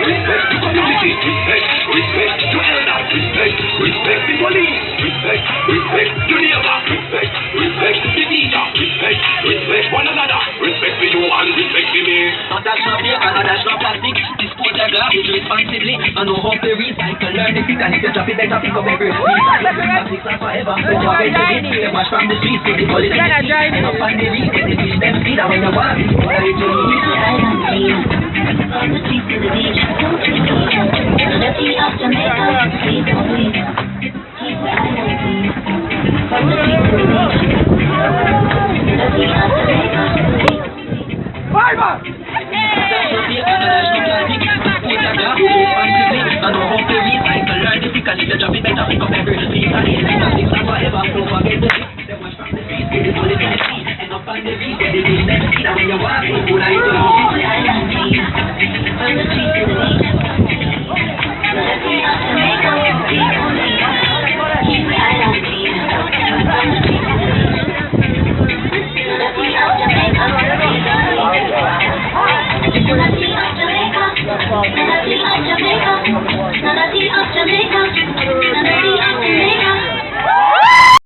respect the community, respect to elders, respect the police, respect to neighbor, respect the teacher, respect one another, respect for you and respect for me. Not dash no paper, not dash no plastic. Dispose your garbage responsibly. I know how to recycle, learn the trick, and if you drop it, better pick up every plastics are forever. When you get to it, you wash from the streets to the bullet and the teeth. And up on the reef, they fish them feed. And when you walk, you go right to the beach. From the streets to the beach, don't take it. The city of Jamaica, please don't leave. Keep the island clean. From the streets to the beach. The city of Jamaica, please. Dash no paper, not dash no plastic. Dispose your garbage responsibly. I know how to recycle, learn the trick, and if you drop it, better pick up every piece. And plastics are forever. Don't forget to they wash from the streets to the bullet and the teeth. And up on the reef, they fish them feed. And when you walk, you go right to the beach. Keep the island clean. From the streets to the beach. The city of Jamaica, please don't leave. Keep the island clean. From the streets to the beach. The city of Jamaica, please don't leave. The city of Jamaica, the city of Jamaica, the city of Jamaica, the city of Jamaica.